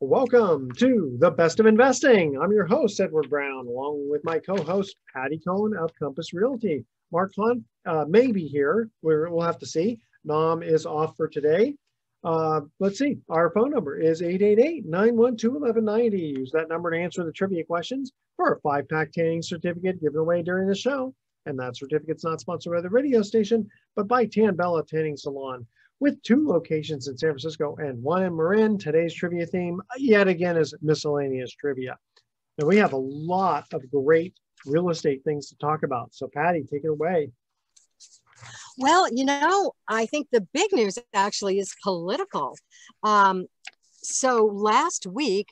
Welcome to the Best of Investing. I'm your host, Edward Brown, along with my co-host, Patty Cohen of Compass Realty. Mark Hunt may be here. We'll have to see. Nam is off for today. Let's see. Our phone number is 888-912-1190. Use that number to answer the trivia questions for a 5-pack tanning certificate given away during the show. And that certificate's not sponsored by the radio station, but by Tan Bella Tanning Salon, with 2 locations in San Francisco and 1 in Marin. Today's trivia theme, yet again, is miscellaneous trivia. Now, we have a lot of great real estate things to talk about. So, Patty, take it away. Well, I think the big news actually is political. So last week,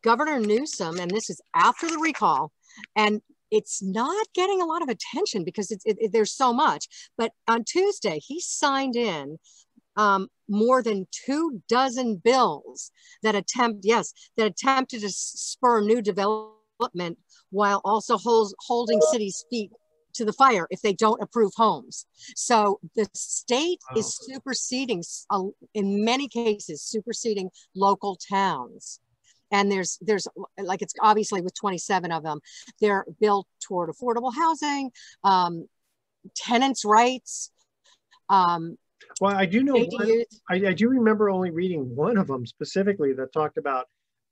Governor Newsom, and this is after the recall, and it's not getting a lot of attention because there's so much. But on Tuesday, he signed in more than 24 bills that attempted to spur new development while also holding cities' feet to the fire if they don't approve homes. So the state is superseding, in many cases, superseding local towns. And there's like, it's obviously with 27 of them, they're built toward affordable housing, tenants' rights. Well, I do know, I do remember only reading one of them specifically that talked about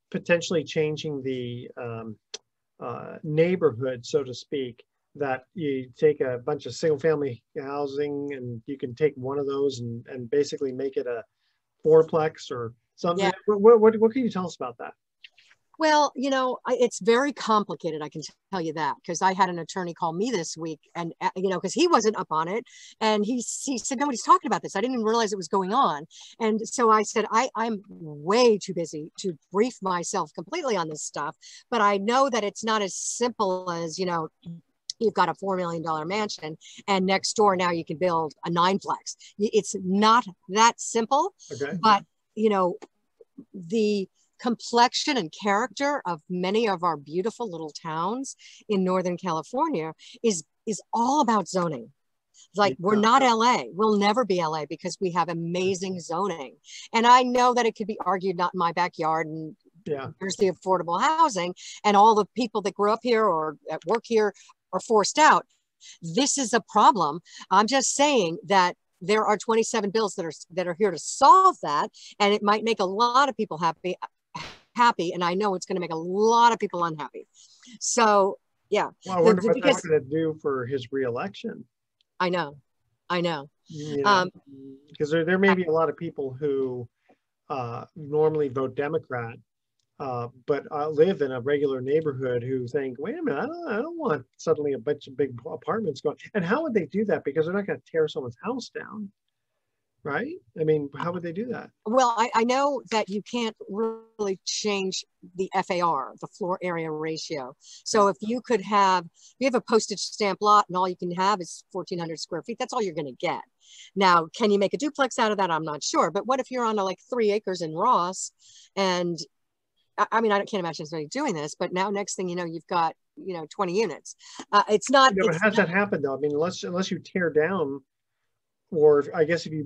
potentially changing the neighborhood, so to speak, that you take a bunch of single family housing and you can take one of those and basically make it a fourplex or something. Yeah. What can you tell us about that? Well, it's very complicated. I can tell you that, because I had an attorney call me this week and, because he wasn't up on it. And he said, nobody's talking about this. I didn't even realize it was going on. And so I said, I'm way too busy to brief myself completely on this stuff. But I know that it's not as simple as, you've got a $4 million mansion and next door now you can build a 9-plex. It's not that simple. Okay. But, the complexion and character of many of our beautiful little towns in Northern California is all about zoning. Like, we're not LA. We'll never be LA because we have amazing zoning. And I know that it could be argued not in my backyard and there's the affordable housing and all the people that grew up here or at work here are forced out. This is a problem. I'm just saying that there are 27 bills that are here to solve that, and it might make a lot of people happy, and I know it's going to make a lot of people unhappy. So, yeah. Well, I wonder what that's going to do for his reelection. I know. Because there may be a lot of people who normally vote Democrat, but live in a regular neighborhood who think, wait a minute, I don't want suddenly a bunch of big apartments going. And how would they do that? Because they're not going to tear someone's house down, right? I mean, how would they do that? Well, I know that you can't really change the FAR, the floor area ratio. So if you have a postage stamp lot and all you can have is 1,400 square feet, that's all you're going to get. Now, can you make a duplex out of that? I'm not sure. But what if you're on like 3 acres in Ross and I mean, I can't imagine somebody doing this, but now next thing you know, you've got, 20 units. It's not. But how's that happen though? I mean, unless you tear down, or I guess if you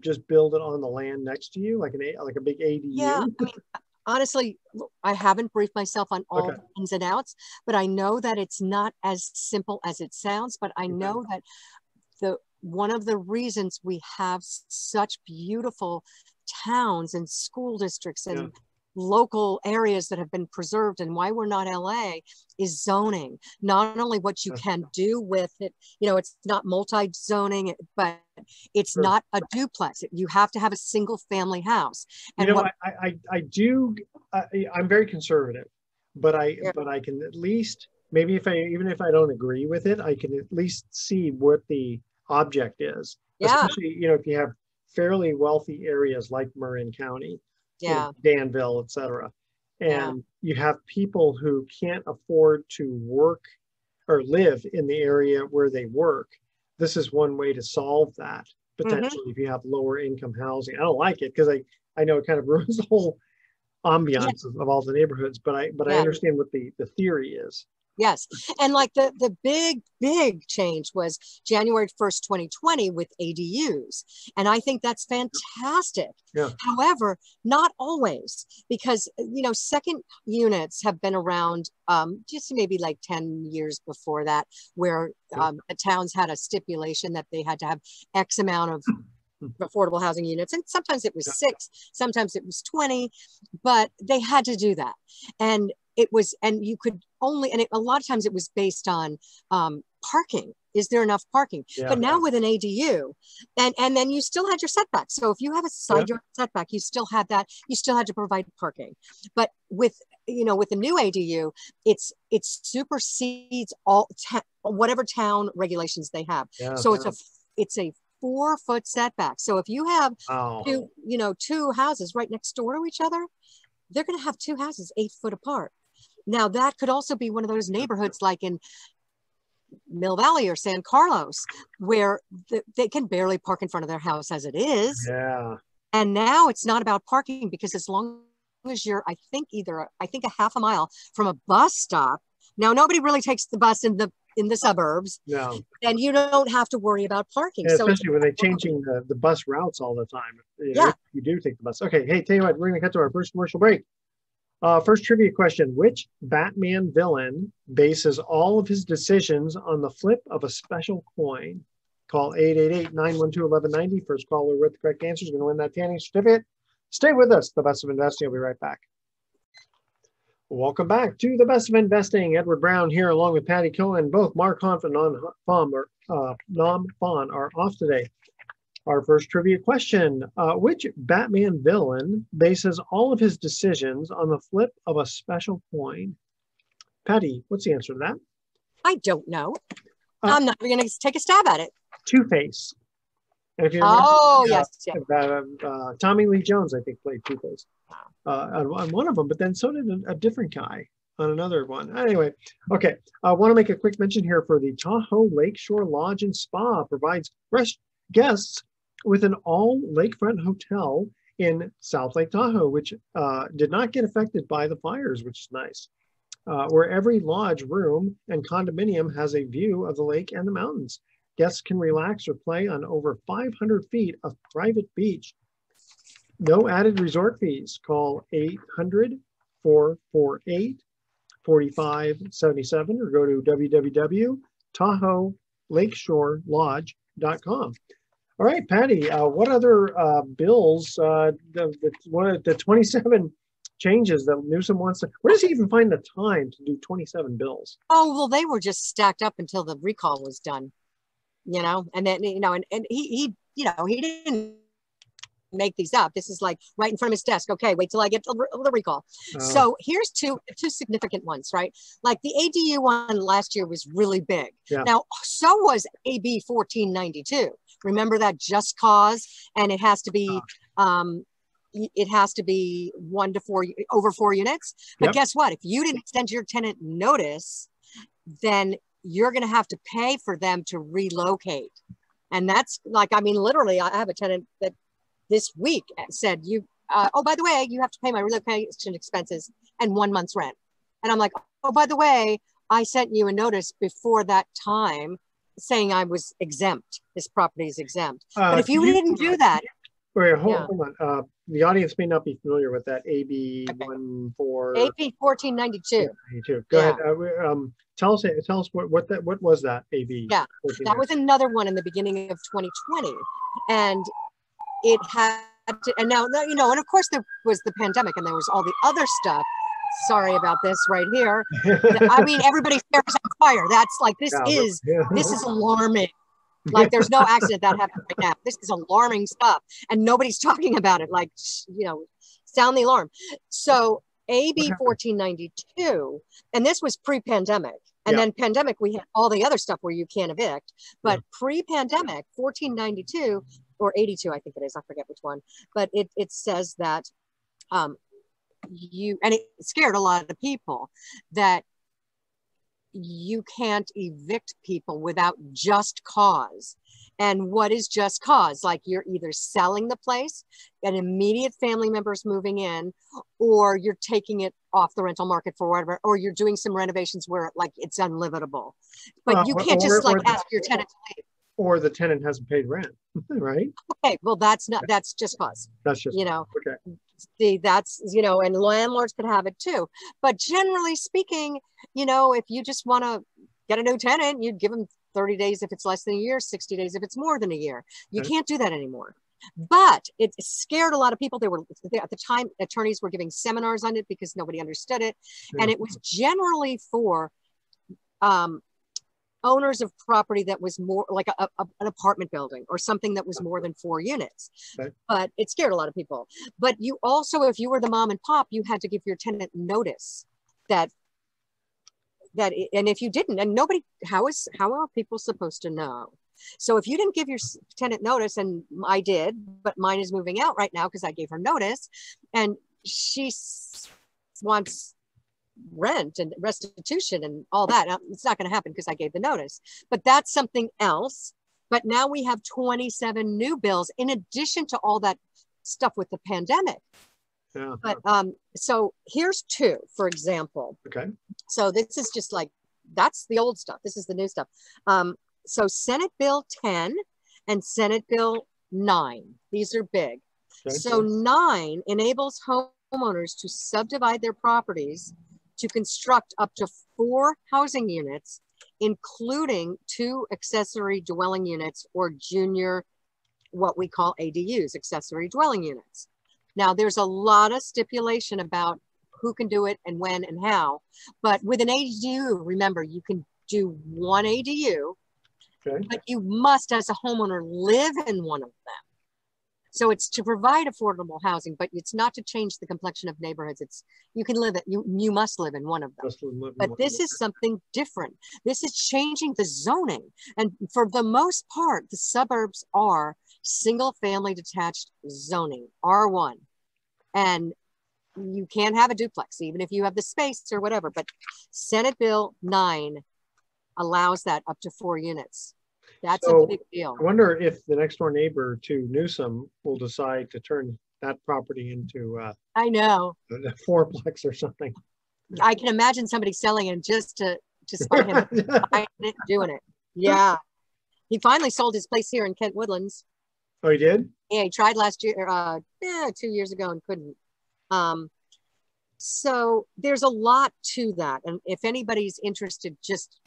just build it on the land next to you, like a big ADU. Yeah, I mean, honestly, I haven't briefed myself on all the ins and outs, but I know that it's not as simple as it sounds. But I know that one of the reasons we have such beautiful towns and school districts and local areas that have been preserved and why we're not LA is zoning. Not only what you can do with it, it's not multi-zoning, but it's not a duplex. You have to have a single family house. And I'm very conservative, but I can at least, maybe even if I don't agree with it, I can at least see what the object is. Yeah. Especially, if you have fairly wealthy areas like Marin County, Danville, etc. And you have people who can't afford to work or live in the area where they work. This is one way to solve that, potentially, if you have lower income housing. I don't like it because I know it kind of ruins the whole ambiance of all the neighborhoods, but I understand what the theory is. Yes. And like the big change was January 1st, 2020 with ADUs. And I think that's fantastic. Yeah. However, not always, because, you know, second units have been around just maybe like 10 years before that, where the towns had a stipulation that they had to have X amount of affordable housing units. And sometimes it was 6, sometimes it was 20, but they had to do that. And it was, and you could only, and a lot of times it was based on parking. Is there enough parking? Yeah. But now with an ADU, and then you still had your setbacks. So if you have a side yard setback, you still had that. You still had to provide parking. But with, you know, with the new ADU, it supersedes all whatever town regulations they have. Yeah, so it's a 4-foot setback. So if you have two houses right next door to each other, they're going to have 2 houses 8 foot apart. Now that could also be one of those neighborhoods like in Mill Valley or San Carlos, where they can barely park in front of their house as it is. Yeah. And now it's not about parking, because as long as you're, I think a half a mile from a bus stop. Now nobody really takes the bus in the suburbs. No. And you don't have to worry about parking. Yeah, especially when they're changing the bus routes all the time. You know, you do take the bus. Okay. Hey, tell you what, we're going to cut to our first commercial break. First trivia question: which Batman villain bases all of his decisions on the flip of a special coin? Call 888-912-1190. First caller with the correct answer is going to win that tanning certificate. Stay with us. The Best of Investing. I'll be right back. Welcome back to the Best of Investing. Edward Brown here, along with Patty Cohen. Both Mark Hanf and Nam Phan are off today. Our first trivia question: which Batman villain bases all of his decisions on the flip of a special coin? Patty, what's the answer to that? I don't know. I'm not going to take a stab at it. Two-Face. And if you remember, yes. Tommy Lee Jones, I think, played Two-Face on one of them, but then so did a different guy on another one. Anyway, okay. I want to make a quick mention here for the Tahoe Lakeshore Lodge and Spa provides guests with an all lakefront hotel in South Lake Tahoe, which did not get affected by the fires, which is nice. Where every lodge, room, and condominium has a view of the lake and the mountains. Guests can relax or play on over 500 feet of private beach. No added resort fees. Call 800-448-4577 or go to www.tahoelakeshorelodge.com. All right, Patty, what other bills, the 27 changes that Newsom wants to, where does he even find the time to do 27 bills? Oh, well, they were just stacked up until the recall was done, you know, and then, you know, and he didn't make these up. This is like right in front of his desk. Okay, wait till I get the recall. So here's two significant ones, right? Like the ADU one last year was really big. Yeah. Now, so was AB 1492. Remember that just cause, and it has to be over 4 units. But guess what? If you didn't extend your tenant notice, then you're going to have to pay for them to relocate. And that's like, I mean, literally, I have a tenant that this week said, oh, by the way, you have to pay my relocation expenses and 1 month's rent. And I'm like, oh, by the way, I sent you a notice before that time saying I was exempt. This property is exempt. But if you didn't do that. Wait, hold on. The audience may not be familiar with that AB 1492. Go ahead. Tell us what was that AB? Yeah, that was another one in the beginning of 2020, and it had to, and now, you know, and of course there was the pandemic and there was all the other stuff. Sorry about this right here. I mean, everybody's hair is on fire. That's like, this is alarming. Like, there's no accident that happened right now. This is alarming stuff, and nobody's talking about it. Like, you know, sound the alarm. So AB 1492, and this was pre-pandemic. And then pandemic, we had all the other stuff where you can't evict. But pre-pandemic, 1492 or 82, I think it is. I forget which one. But it says that and it scared a lot of people that you can't evict people without just cause. And what is just cause? Like you're either selling the place, an immediate family member's moving in, or you're taking it off the rental market for whatever, or you're doing some renovations where like it's unlivable. But you can't just like ask your tenant to leave. Or the tenant hasn't paid rent, right? Okay, well that's just cause. That's just, you know. Okay. See, that's, you know, and landlords could have it too. But generally speaking, you know, if you just want to get a new tenant, you'd give them 30 days if it's less than a year, 60 days if it's more than a year. You can't do that anymore. But it scared a lot of people. They were, at the time, attorneys were giving seminars on it because nobody understood it. And it was generally for owners of property that was more like an apartment building or something that was more than 4 units. But it scared a lot of people. But you also, if you were the mom and pop, you had to give your tenant notice that and if you didn't, and nobody, how are people supposed to know? So if you didn't give your tenant notice, and I did, but mine is moving out right now because I gave her notice, and she wants rent and restitution and all that. It's not going to happen because I gave the notice, but that's something else. But now we have 27 new bills in addition to all that stuff with the pandemic. Yeah. But so here's 2, for example. Okay. So this is just like, that's the old stuff. This is the new stuff. So Senate Bill 10 and Senate Bill 9, these are big. Okay. So 9 enables homeowners to subdivide their properties to construct up to 4 housing units, including 2 accessory dwelling units or junior, what we call ADUs, accessory dwelling units. Now, there's a lot of stipulation about who can do it and when and how, but with an ADU, remember, you can do 1 ADU, but you must, as a homeowner, live in one of them. So it's to provide affordable housing, but it's not to change the complexion of neighborhoods. It's, you can live it, you must live in one of them. But this is something different. This is changing the zoning. And for the most part, the suburbs are single family detached zoning, R1. And you can't have a duplex, even if you have the space or whatever. But Senate Bill 9 allows that up to 4 units. That's a big deal. I wonder if the next door neighbor to Newsom will decide to turn that property into I know, a 4-plex or something. I can imagine somebody selling it just to spite him doing it. Yeah. He finally sold his place here in Kent Woodlands. Oh, he did? Yeah, he tried last year, 2 years ago, and couldn't. So there's a lot to that. And if anybody's interested, just,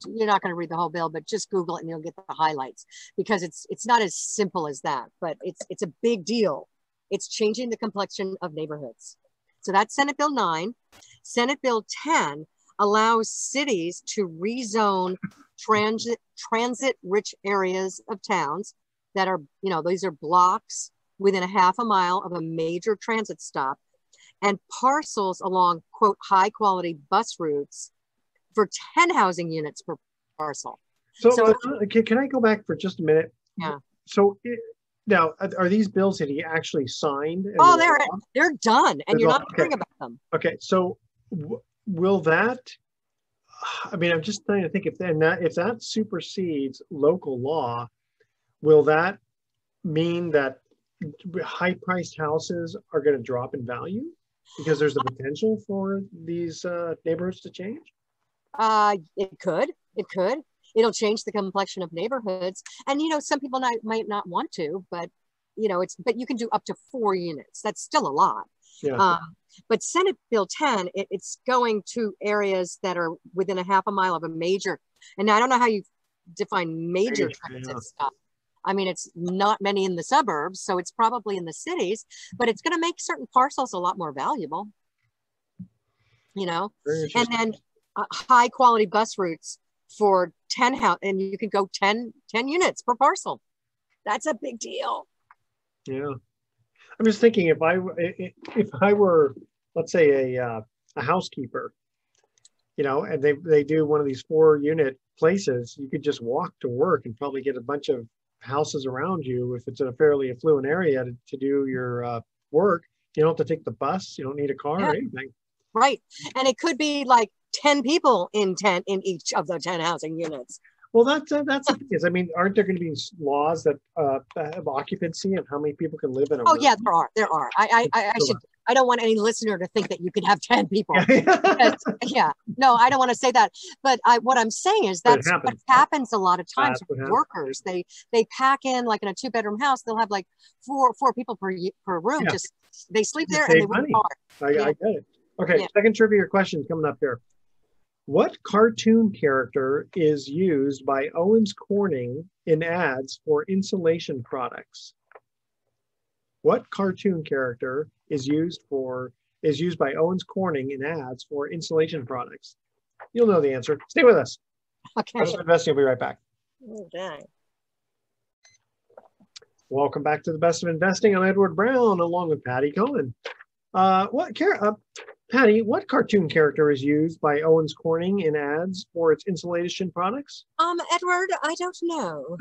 you're not going to read the whole bill, but just Google it and you'll get the highlights, because it's not as simple as that, but it's a big deal. It's changing the complexion of neighborhoods. So that's Senate Bill 9. Senate Bill 10 allows cities to rezone transit-rich areas of towns that are, you know, these are blocks within a half a mile of a major transit stop, and parcels along, quote, high-quality bus routes for 10 housing units per parcel. So can I go back for just a minute? Yeah. So now, are these bills that he actually signed? Oh, they're done, and you're not hearing about them. Okay, so will that? I mean, I'm just trying to think if that supersedes local law, will that mean that high-priced houses are going to drop in value because there's the potential for these neighborhoods to change? It could. It'll change the complexion of neighborhoods. And, you know, some people might not want to, but, you know, but you can do up to 4 units. That's still a lot. Yeah. But Senate Bill 10, it's going to areas that are within a half a mile of a major, and I don't know how you define major transit stop. I mean, it's not many in the suburbs, so it's probably in the cities, but it's going to make certain parcels a lot more valuable, you know. And then high quality bus routes for 10 house, and you can go 10 units per parcel. That's a big deal. Yeah. I'm just thinking, if I were, let's say, a housekeeper, you know, and they do one of these 4-unit places, you could just walk to work and probably get a bunch of houses around you if it's in a fairly affluent area to do your work. You don't have to take the bus. You don't need a car or anything. Right. And it could be like 10 people in each of the 10 housing units. Well, that's the thing is, I mean, aren't there going to be laws that have occupancy and how many people can live in a Oh room? yeah, there are. I don't want any listener to think that you can have 10 people. Yeah. Yeah, no, I don't want to say that. But what I'm saying is But it that's what happens. happens a lot of times That's what with happens. workers. They pack in, like in a 2-bedroom house, they'll have like four people per room. Yeah. Just they sleep there and Save they work money. hard. I get it. Okay, Yeah. second trivia question coming up here. What cartoon character is used by Owens Corning in ads for insulation products? What cartoon character is used by Owens Corning in ads for insulation products? You'll know the answer. Stay with us. Okay. Best of Investing will be right back. Okay. Welcome back to the Best of Investing. I'm Edward Brown, along with Patty Cohen. Patty, what cartoon character is used by Owens Corning in ads for its insulation products? Edward, I don't know.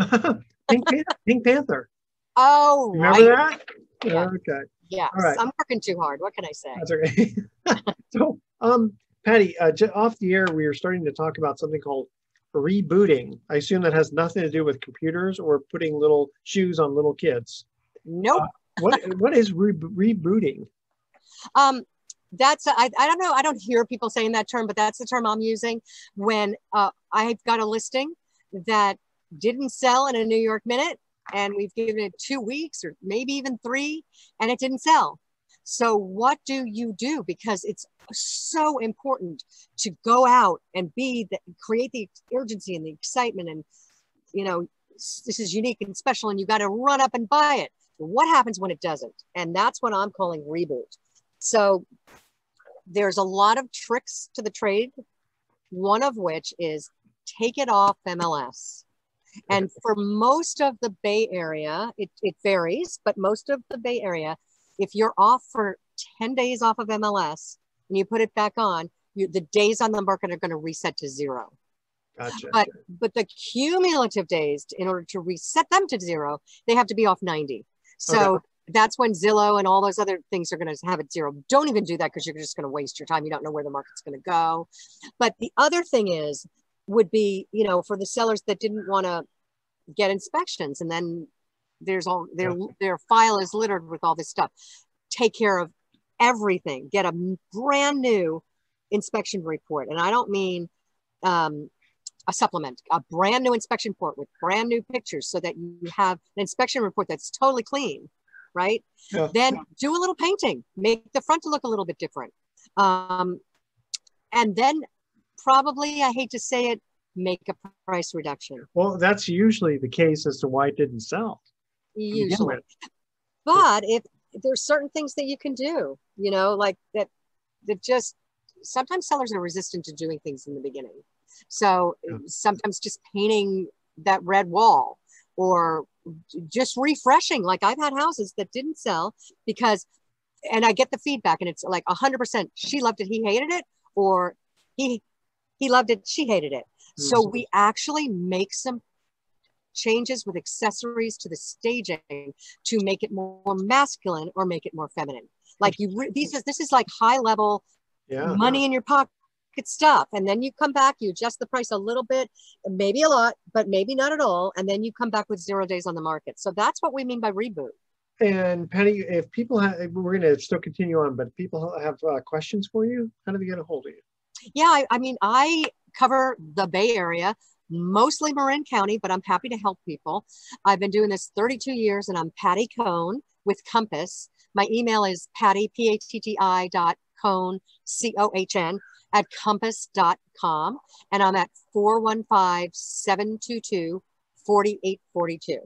Pink Panther. Oh, Remember right. that? Yeah. Okay. Yes. All right. I'm working too hard. What can I say? That's okay. So, Patty, off the air, we were starting to talk about something called rebooting. I assume that has nothing to do with computers or putting little shoes on little kids. Nope. What is rebooting? That's I don't know. I don't hear people saying that term, but that's the term I'm using when I've got a listing that didn't sell in a New York Minute, and we've given it 2 weeks or maybe even 3, and it didn't sell. So what do you do? Because it's so important to go out and create the urgency and the excitement, and this is unique and special, and you got to run up and buy it. What happens when it doesn't? And that's what I'm calling reboot. So there's a lot of tricks to the trade, one of which is take it off MLS. And for most of the Bay Area, it varies, but most of the Bay Area, if you're off for 10 days off of MLS and you put it back on, the days on the market are going to reset to 0. Gotcha. But the cumulative days, in order to reset them to 0, they have to be off 90. So that's when Zillow and all those other things are going to have it 0. Don't even do that, because you're just going to waste your time. You don't know where the market's going to go. But the other thing would be, for the sellers that didn't want to get inspections, and then there's all their file is littered with all this stuff. Take care of everything. Get a brand new inspection report. And I don't mean a supplement, a brand new inspection report with brand new pictures, so that you have an inspection report that's totally clean, right? Yeah. Then do a little painting, make the front look a little bit different. And then probably, I hate to say it, make a price reduction. Well, that's usually the case as to why it didn't sell. Usually. But if there's certain things that you can do, like that just, sometimes sellers are resistant to doing things in the beginning. So sometimes just painting that red wall, or just refreshing. Like, I've had houses that didn't sell and I get the feedback, and it's like 100%, she loved it, he hated it, or he loved it, she hated it. Mm-hmm. So we actually make some changes with accessories to the staging to make it more masculine or make it more feminine. Like this is like high level money in your pocket stuff. And then you come back, you adjust the price a little bit, maybe a lot, but maybe not at all. And then you come back with 0 days on the market. So that's what we mean by reboot. And Penny, if people we're going to still continue on, but if people have questions for you, how do they get a hold of you? Yeah, I mean, I cover the Bay Area, mostly Marin County, but I'm happy to help people. I've been doing this 32 years, and I'm Patty Cohn with Compass. My email is patty, PATTI.Cohn, COHN, @compass.com. And I'm at 415-722-4842.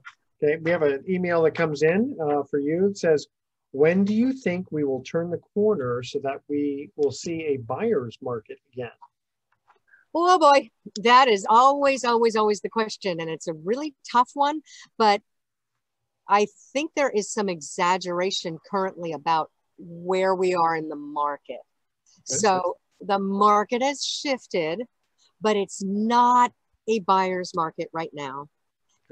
Okay, we have an email that comes in for you. It says, when do you think we will turn the corner so that we will see a buyer's market again? Oh boy, that is always, always, always the question. And it's a really tough one, but I think there is some exaggeration currently about where we are in the market. So the market has shifted, but it's not a buyer's market right now.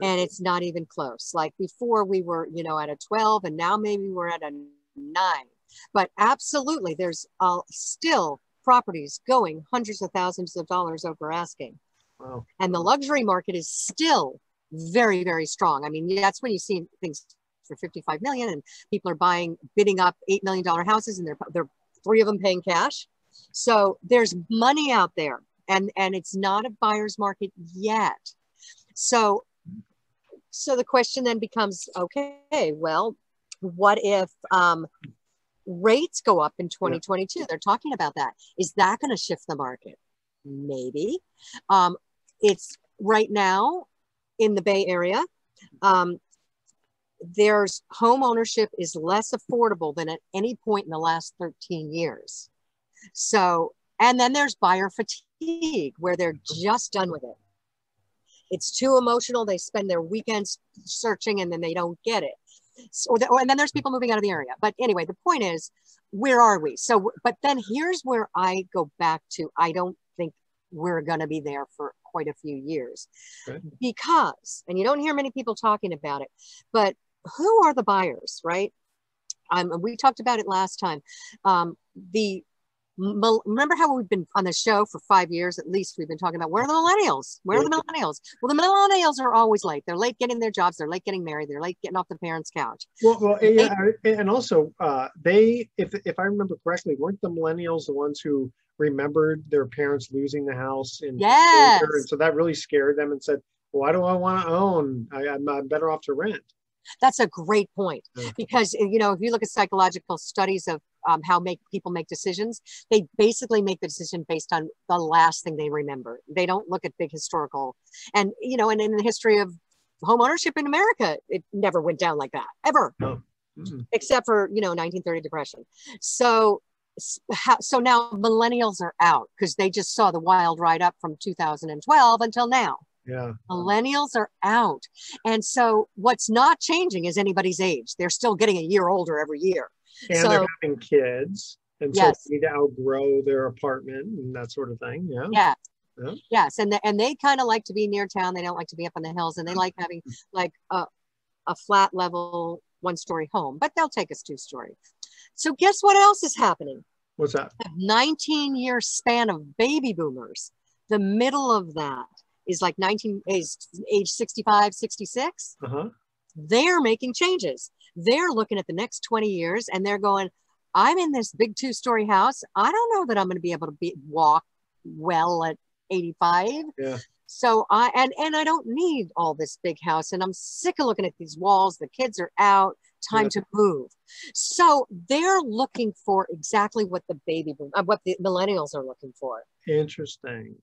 And it's not even close. Like before we were, at a 12, and now maybe we're at a 9. But absolutely, there's still properties going hundreds of thousands of dollars over asking. Wow. And the luxury market is still very, very strong. I mean, that's when you see things for 55 million and people are bidding up $8 million houses, and they're three of them paying cash. So there's money out there, and it's not a buyer's market yet. So the question then becomes, okay, well, what if rates go up in 2022? They're talking about that. Is that going to shift the market? Maybe. It's right now in the Bay Area. There's home ownership is less affordable than at any point in the last 13 years. So, and then there's buyer fatigue, where they're just done with it. It's too emotional. They spend their weekends searching and then they don't get it. So, and then there's people moving out of the area. But anyway, the point is, where are we? So, but then here's where I go back to, I don't think we're going to be there for quite a few years. Okay. Because, and you don't hear many people talking about it, but who are the buyers, right? We talked about it last time. Remember how we've been on the show for 5 years, at least we've been talking about, where are the millennials? Where are the millennials? Well, the millennials are always late. They're late getting their jobs. They're late getting married. They're late getting off the parents' couch. Well, yeah, and also they, if I remember correctly, weren't the millennials the ones who remembered their parents losing the house in yes. And so that really scared them and said, why do I want to own? I'm better off to rent. That's a great point, because, you know, if you look at psychological studies of how people make decisions, they basically make the decision based on the last thing they remember. They don't look at big historical, and, you know, and in the history of home ownership in America, it never went down like that, ever, except for, you know, 1930 depression. So now millennials are out because they just saw the wild ride up from 2012 until now. Yeah. Millennials are out. And so what's not changing is anybody's age. They're still getting a year older every year. And they're having kids. And so they need to outgrow their apartment and that sort of thing. Yeah. Yeah. Yes. And they kind of like to be near town. They don't like to be up on the hills, and they like having like a flat level 1-story home, but they'll take us 2-story. So guess what else is happening? What's that? A 19-year span of baby boomers. The middle of that is like age 65, 66. They're making changes. They're looking at the next 20 years and they're going, I'm in this big 2-story house. I don't know that I'm going to be able to walk well at 85. Yeah. So I don't need all this big house, and I'm sick of looking at these walls. The kids are out. Time to move. So they're looking for exactly what the what the millennials are looking for. Interesting.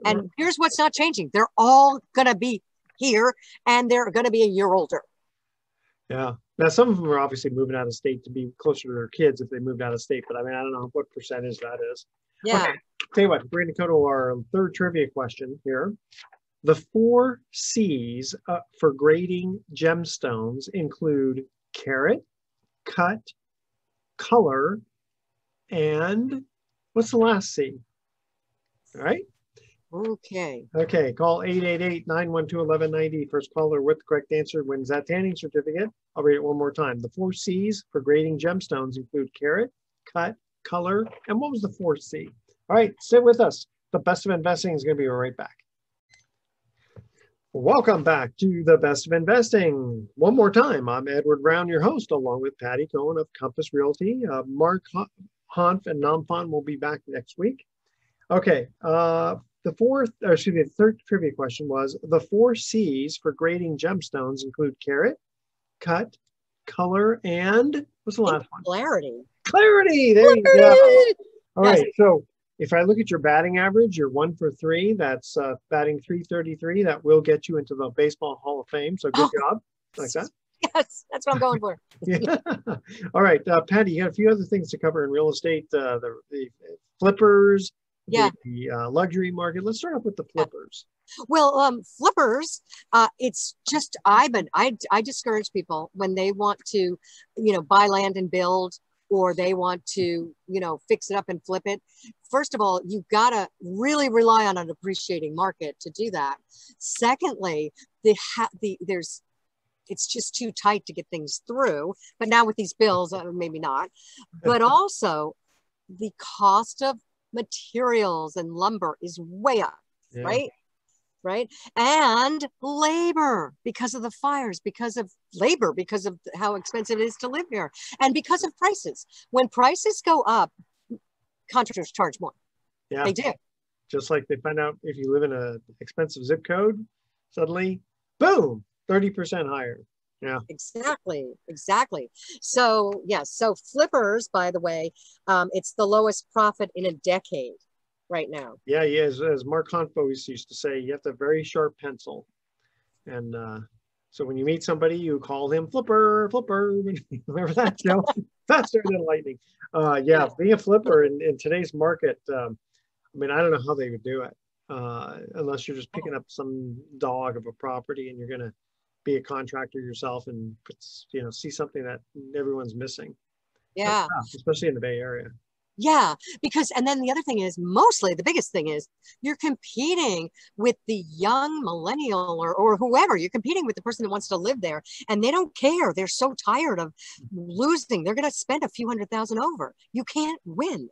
And here's what's not changing. They're all going to be here, and they're going to be a year older. Yeah. Now, some of them are obviously moving out of state to be closer to their kids if they moved out of state. But I mean, I don't know what percentage that is. Yeah. Okay. Tell you what, we're going to go to our third trivia question here. The 4 C's for grading gemstones include carat, cut, color, and what's the last C? All right. Okay. Okay. Call 888-912-1190. First caller with the correct answer wins that tanning certificate. I'll read it one more time. The 4 C's for grading gemstones include carat, cut, color, and what was the 4th C? All right. Sit with us. The Best of Investing is going to be right back. Welcome back to the Best of Investing. One more time, I'm Edward Brown, your host, along with Patty Cohen of Compass Realty. Mark Hanf and Namfon will be back next week. Okay, the third trivia question was, the 4 C's for grading gemstones include carat, cut, color, and what's the last one? Clarity. Clarity, there you go. All right, so if I look at your batting average, you're 1 for 3. That's batting .333. That will get you into the Baseball Hall of Fame. So good job. Like that. Yes, that's what I'm going for. Yeah. All right, Patty, you got a few other things to cover in real estate. The flippers, the luxury market. Let's start off with the flippers. Well, flippers, it's just I discourage people when they want to, buy land and build, or they want to, fix it up and flip it. First of all, you've got to really rely on an appreciating market to do that. Secondly, it's just too tight to get things through. But now with these bills, maybe not. But also, the cost of materials and lumber is way up. Yeah. right? Right. And labor because of the fires, because of labor, because of how expensive it is to live here, and because of prices. When prices go up, contractors charge more. Yeah. They do. Just like they find out if you live in an expensive zip code, suddenly, boom, 30% higher. Yeah. Exactly. Exactly. So, yes. So flippers, by the way, it's the lowest profit in a decade right now. Yeah, yeah. As Mark Hanfo used to say, you have to have a very sharp pencil. And so when you meet somebody, you call him Flipper, Flipper. Remember that show? Faster than lightning. Yeah, being a flipper in today's market, I mean, I don't know how they would do it unless you're just picking up some dog of a property and you're going to be a contractor yourself and see something that everyone's missing. Yeah. Especially in the Bay Area. Yeah, because, and then the other thing is, mostly the biggest thing is you're competing with the young millennial or whoever. You're competing with the person that wants to live there, and they don't care. They're so tired of losing. They're going to spend a few $100,000 over. You can't win.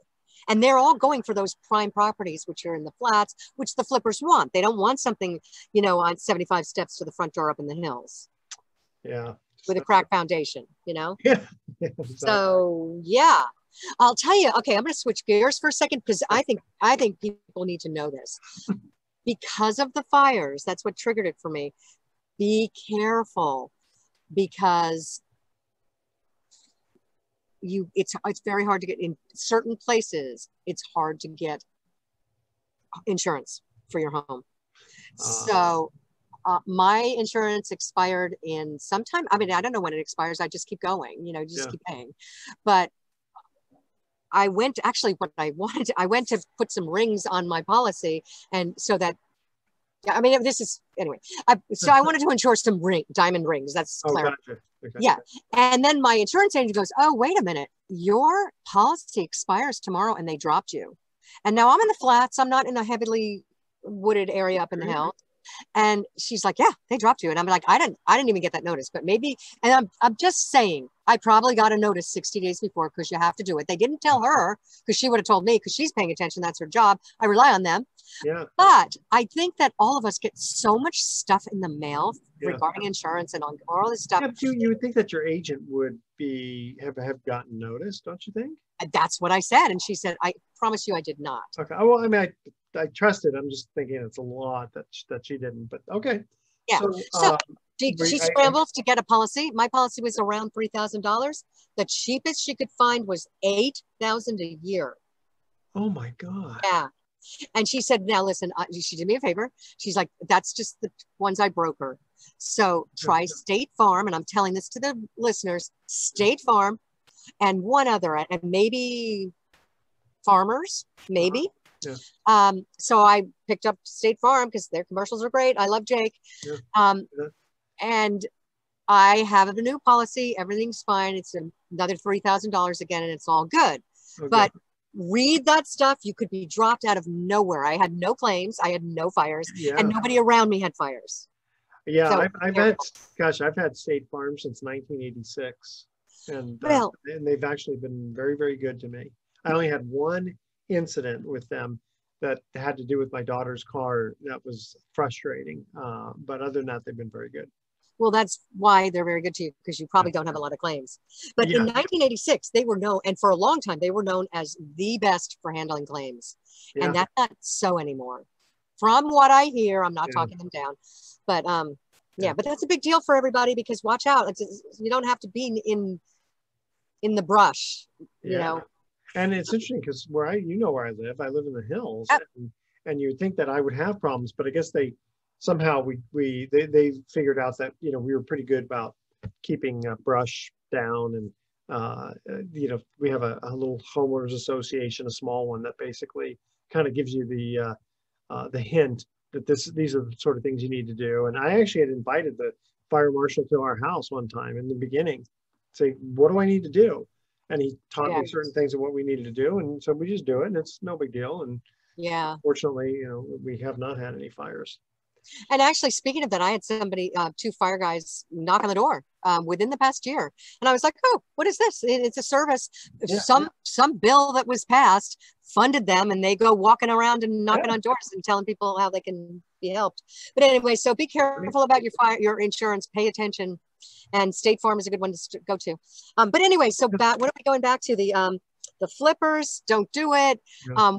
And they're all going for those prime properties, which are in the flats, which the flippers want. They don't want something, on 75 steps to the front door up in the hills. Yeah. With a crack foundation, Yeah. Exactly. So, yeah. I'll tell you, okay, I'm going to switch gears for a second because I think people need to know this. Because of the fires, that's what triggered it for me. Be careful because it's very hard to get in certain places. It's hard to get insurance for your home. So my insurance expired in sometime. I mean, I don't know when it expires. I just keep going, just keep paying. But I went I went to put some rings on my policy. And so that, so I wanted to insure some diamond rings. That's clear. Gotcha. Okay. Yeah. And then my insurance agent goes, oh, wait a minute. Your policy expires tomorrow and they dropped you. And now I'm in the flats. I'm not in a heavily wooded area up in the hills. And she's like, yeah, they dropped you. And I'm like, I didn't even get that notice, but maybe, and I'm just saying, I probably got a notice 60 days before because you have to do it. They didn't tell her because she would have told me because she's paying attention. That's her job. I rely on them. Yeah. But I think that all of us get so much stuff in the mail regarding insurance and all this stuff. Yeah, you would think that your agent would have gotten notice, don't you think? That's what I said. And she said, I promise you I did not. Okay. Well, I mean, I trusted. I'm just thinking it's a lot that she didn't, but okay. Yeah. So she scrambles to get a policy. My policy was around $3,000. The cheapest she could find was $8,000 a year. Oh my God. Yeah. And she said, now listen, she did me a favor. She's like, that's just the ones I broker. So try State Farm. And I'm telling this to the listeners, State Farm and one other, and maybe Farmers, maybe. Yeah. So I picked up State Farm because their commercials are great. I love Jake. Yeah. And I have a new policy. Everything's fine. It's another $3,000 again, and it's all good. Okay. But read that stuff. You could be dropped out of nowhere. I had no claims. I had no fires, and nobody around me had fires. Yeah, so, I've had State Farm since 1986, and they've actually been very, very good to me. I only had one incident with them that had to do with my daughter's car. That was frustrating, but other than that, they've been very good. Well, that's why they're very good to you, because you probably don't have a lot of claims. But in 1986, they were known, and for a long time, they were known as the best for handling claims. Yeah. And that's not so anymore. From what I hear, I'm not talking them down, but but that's a big deal for everybody, because watch out. You don't have to be in the brush, you know. And it's interesting because where I live. I live in the hills, and you'd think that I would have problems, but I guess they figured out that we were pretty good about keeping brush down, and we have a little homeowners association, a small one that basically kind of gives you the hint that these are the sort of things you need to do. And I actually had invited the fire marshal to our house one time in the beginning, say, what do I need to do? And he taught me certain things of what we needed to do. And so we just do it, and it's no big deal. And fortunately, we have not had any fires. And actually, speaking of that, I had somebody, 2 fire guys knock on the door within the past year. And I was like, oh, what is this? It's a service. Some bill that was passed funded them, and they go walking around and knocking on doors and telling people how they can be helped. But anyway, so be careful about your insurance, pay attention, and State Farm is a good one to go to. But anyway, so what are we going back to? The flippers, don't do it.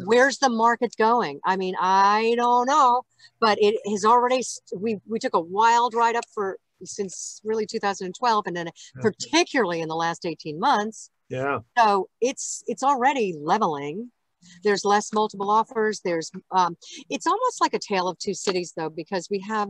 Where's the market going? I mean, I don't know, but it has already, we took a wild ride up since really 2012, and then particularly in the last 18 months. Yeah. So it's already leveling. There's less multiple offers. There's it's almost like a tale of two cities, though, because we have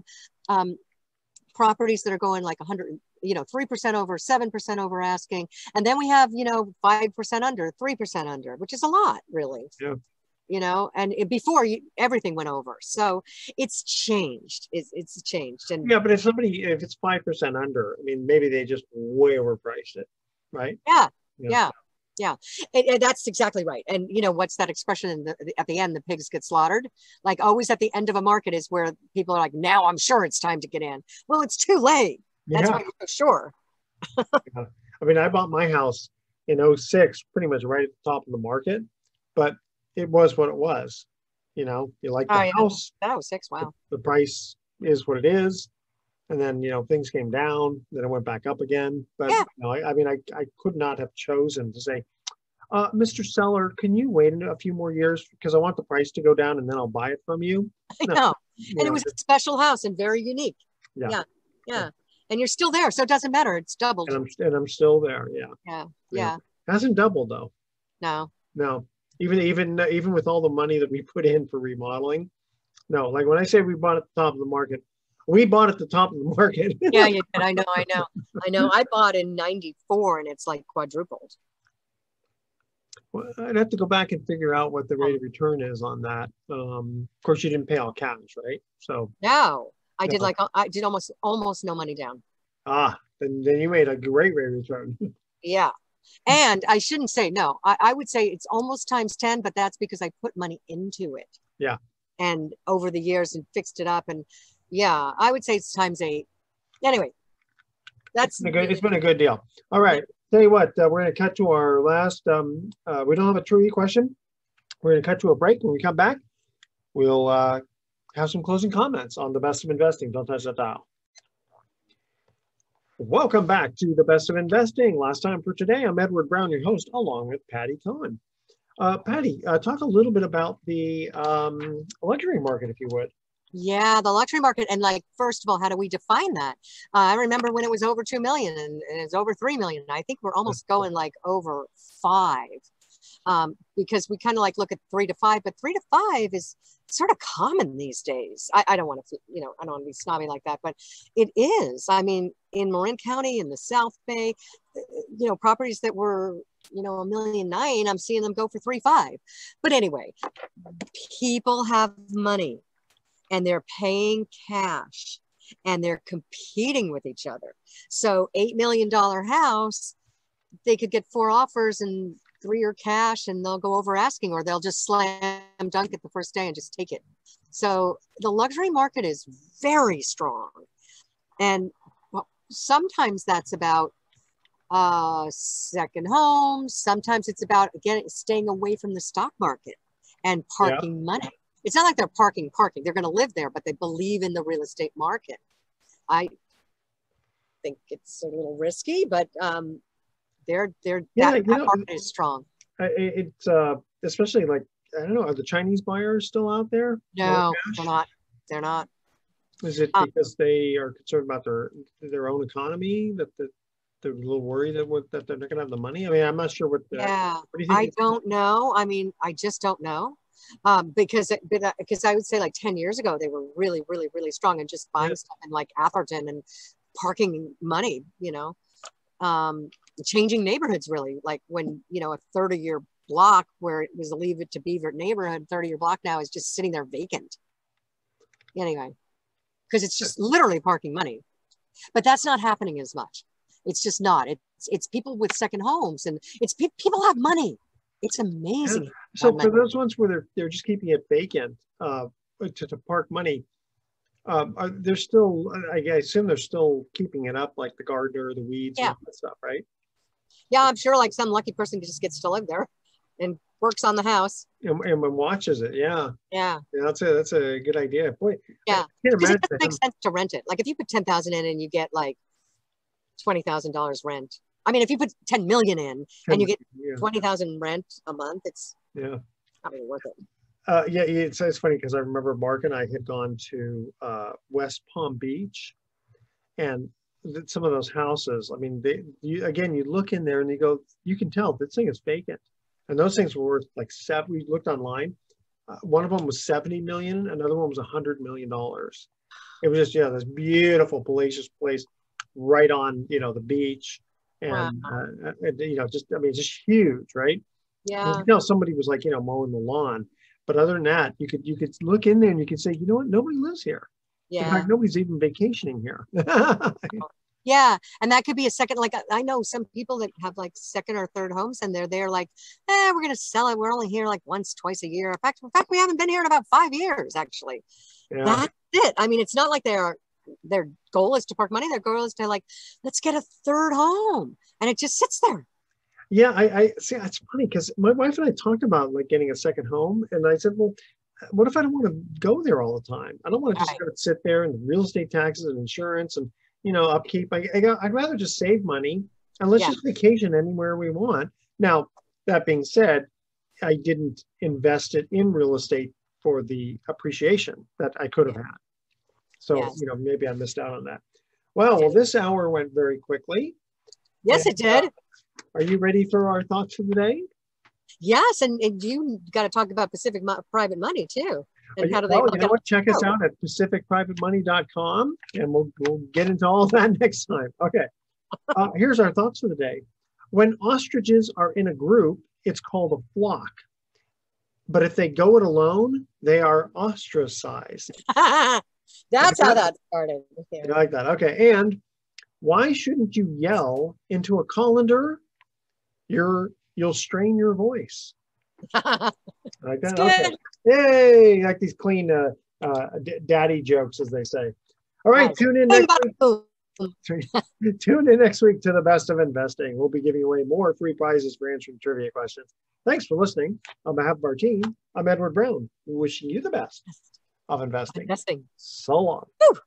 properties that are going like 100, 3% over, 7% over asking, and then we have 5% under, 3% under, which is a lot, really. Yeah. And before everything went over, so it's changed. It's changed. And yeah, but if it's 5% under, I mean, maybe they just way overpriced it, right? Yeah. And that's exactly right. And what's that expression at the end? The pigs get slaughtered. Like always at the end of a market is where people are like, now I'm sure it's time to get in. Well, it's too late. That's why you're sure. Yeah. I mean, I bought my house in 06, pretty much right at the top of the market, but it was what it was. You like the house. That was 06. Wow. The price is what it is. And then, things came down, then it went back up again. But, I could not have chosen to say, Mr. Seller, can you wait a few more years? Because I want the price to go down and then I'll buy it from you. I know. And it was a special house and very unique. Yeah. And you're still there. So it doesn't matter. It's doubled. And I'm still there. Yeah. Hasn't doubled, though. No. Even with all the money that we put in for remodeling. No, like when I say we bought at the top of the market, we bought at the top of the market. Yeah, you did. I know. I bought in 94 and it's like quadrupled. Well, I'd have to go back and figure out what the rate of return is on that. Of course, you didn't pay all cash, right? So no, I did almost no money down. Then you made a great rate of return. Yeah. And I shouldn't say no. I would say it's almost times 10, but that's because I put money into it. Yeah. And over the years and fixed it up. And yeah, I would say it's times 8. Anyway, it's been a good deal. All right. Tell you what, we're going to cut to our last, we don't have a true question. We're going to cut to a break. When we come back, we'll have some closing comments on the best of investing. Don't touch that dial. Welcome back to the best of investing. Last time for today, I'm Edward Brown, your host, along with Patty Cohen. Patty, talk a little bit about the luxury market, if you would. Yeah, the luxury market. And first of all, how do we define that? I remember when it was over 2 million and it's over 3 million. I think we're almost going over 5 because we kind of look at 3 to 5, but 3 to 5 is sort of common these days. I don't want to, I don't want to be snobby like that, but it is. I mean, in Marin County, in the South Bay, properties that were, $1.9 million, I'm seeing them go for 3.5. But anyway, people have money. And they're paying cash and they're competing with each other. So $8 million house, they could get 4 offers and 3 are cash and they'll go over asking, or they'll just slam dunk it the first day and just take it. So the luxury market is very strong. And sometimes that's about second homes. Sometimes it's about, again, staying away from the stock market and parking money. It's not like they're parking. They're going to live there, but they believe in the real estate market. I think it's a little risky, but that market is strong. It's especially I don't know, are the Chinese buyers still out there? No, they're not. They're not. Is it because they are concerned about their own economy, that they're a little worried that they're not going to have the money? I mean, I'm not sure what do you think? I don't know. I mean, I just don't know. Because I would say 10 years ago, they were really, really, really strong and just buying stuff in Atherton and parking money, changing neighborhoods really. When, a 30-year block where it was a Leave It to Beaver neighborhood, 30-year block now is just sitting there vacant. Anyway, because it's just literally parking money. But that's not happening as much. It's just not. It's people with second homes and people have money. It's amazing. So for those ones where they're just keeping it vacant to park money, they're still, I assume they're still keeping it up, like the gardener, the weeds, and all that stuff, right? Yeah, I'm sure some lucky person just gets to live there and works on the house. And when watches it, yeah. Yeah. That's a good idea. Boy, yeah. I can't imagine It doesn't make sense to rent it. Like if you put 10,000 in and you get like $20,000 rent. I mean, if you put 10 million in and you get 20,000 rent a month, it's not really worth it. It's funny because I remember Mark and I had gone to West Palm Beach, and some of those houses. I mean, you look in there and you can tell this thing is vacant, and those things were worth like seven. We looked online. One of them was 70 million. Another one was $100 million. It was just this beautiful, palatial place right on the beach, and just it's just huge, right? Yeah. You could tell somebody was like mowing the lawn. But other than that, you could look in there and you could say, you know what, nobody lives here. Yeah. In fact, nobody's even vacationing here. Yeah. And that could be a second, like I know some people that have like second or third homes and they're there like, we're going to sell it. We're only here like once, twice a year. In fact, we haven't been here in about 5 years, actually. Yeah. That's it. I mean, it's not like their goal is to park money. Their goal is to like, let's get a third home. And it just sits there. Yeah, I see. It's funny because my wife and I talked about like getting a second home, and I said, well, what if I don't want to go there all the time? I don't want to just go sit there and the real estate taxes and insurance and upkeep. I'd rather just save money and let's just vacation anywhere we want. Now, that being said, I didn't invest it in real estate for the appreciation that I could have had. So maybe I missed out on that. Well, this hour went very quickly. Yes, it did. Are you ready for our thoughts for the day? Yes, and you got to talk about Pacific Private Money too. And how do they? You know what? Check us out at pacificprivatemoney.com, and we'll get into all of that next time. Okay. Here's our thoughts for the day. When ostriches are in a group, it's called a flock. But if they go it alone, they are ostracized. That's how that started. You like that? Okay. And why shouldn't you yell into a colander? You'll strain your voice. Like that? Okay. Yay! Like these clean daddy jokes, as they say. All right, tune in next week. Tune in next week to the Best of Investing. We'll be giving away more free prizes for answering trivia questions. Thanks for listening. On behalf of our team, I'm Edward Brown, wishing you the best of investing. So long. Woo.